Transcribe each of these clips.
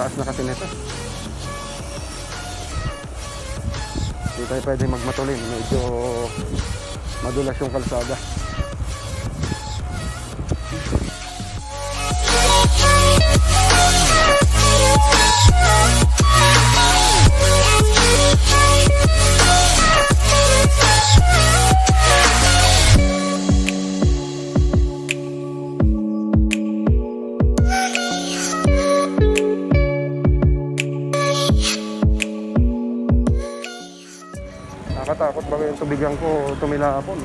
taas na kasi nito. Hindi tayo pwede magmatulin, medyo madulas yung kalsada. Nakatakot ba yung tubigan ko tumilapon?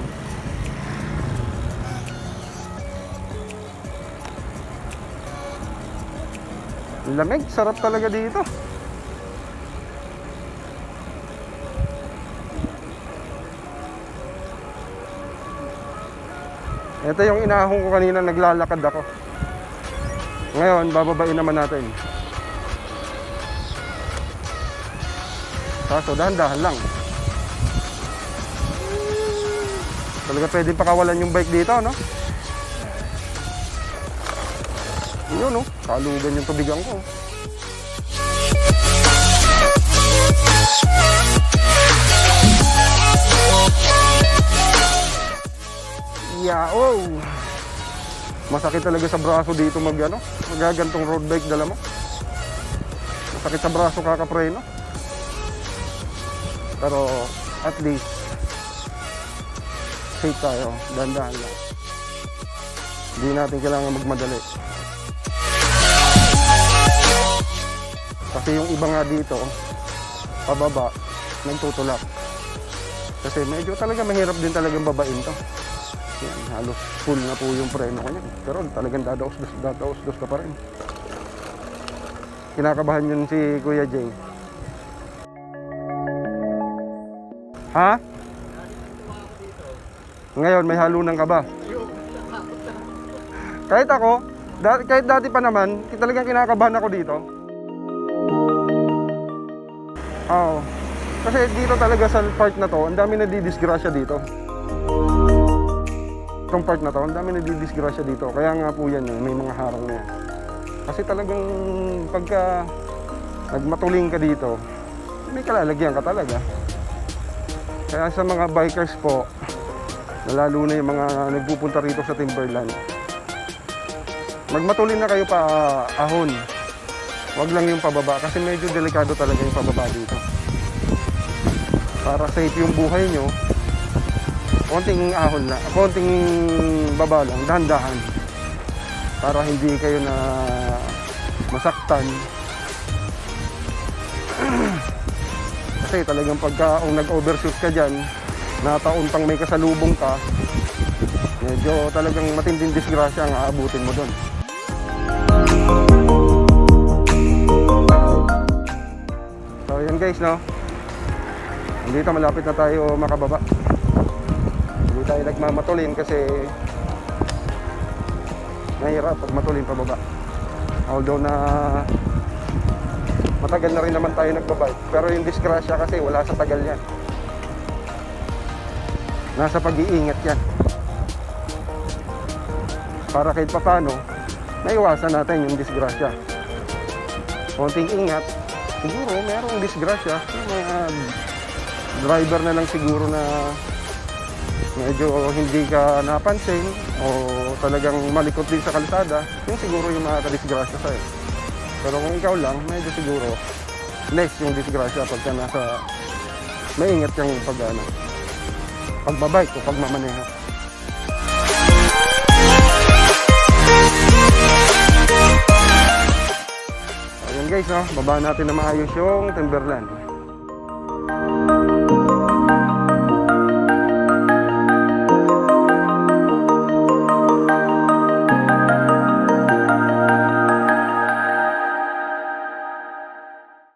Lamig, sarap talaga dito. Ito yung inahong ko kanina, naglalakad ako. Ngayon, bababain naman natin. Kaso, dahan-dahan lang. Talaga pwedeng pakawalan yung bike dito, no? Yun, no? Kalugan yung tubigan ko. Yao! Masakit talaga sa braso dito magagantong road bike dala mo. Masakit sa braso kakapreno. Pero at least safe tayo, dahan-dahan lang. Hindi natin kailangan magmadali. Kasi yung iba nga dito, pababa, nagtutulak. Kasi medyo talaga mahirap din talagang babain to. Yan, halos full na po yung preno ko niya. Pero talagang dadaos-dos ka pa rin. Kinakabahan yun si Kuya Jay. Ha? Ngayon, may halunan ka ba? Kahit ako, kahit dati pa naman, talagang kinakabahan ako dito. Oo. Kasi dito talaga sa part na to, ang dami nadidisgrasya dito. Itong part na to, ang dami nadidisgrasya dito. Kaya nga po yan, may mga harang na yan. Kasi talagang pagka nagmatuling ka dito, may kalalagyan ka talaga. Kaya sa mga bikers po, lalo na yung mga nagpupunta rito sa Timberland, magmatulin na kayo pa ahon. Wag lang yung pababa kasi medyo delikado talaga yung pababa dito. Para safe yung buhay nyo, konting ahon na, konting baba lang, dahan-dahan. Para hindi kayo na masaktan. Kasi talagang pagka nag-overshoot ka dyan, nataon pang may kasalubong ka, medyo talagang matinding disgrasya ang aabutin mo doon. So yan guys, no? Dito malapit na tayo makababa. Hindi tayo nagmamatulin kasi mahirap pag matulin pababa. Although na matagal na rin naman tayo nagbabike, pero yung disgrasya kasi wala sa tagal yan. Nasa pag-iingat yan. Para kahit papano, naiwasan natin yung disgrasya. Konting ingat, siguro merong disgrasya. Yung mga driver na lang siguro na medyo hindi ka napansin o talagang malikot din sa kalsada, yung siguro yung makakadisgrasya sa'yo. Pero kung ikaw lang, medyo siguro less yung disgrasya pagka nasa maingat kang pagbabike o pagmamaneho. Ayan guys, no? Baba natin na maayos yung Timberland.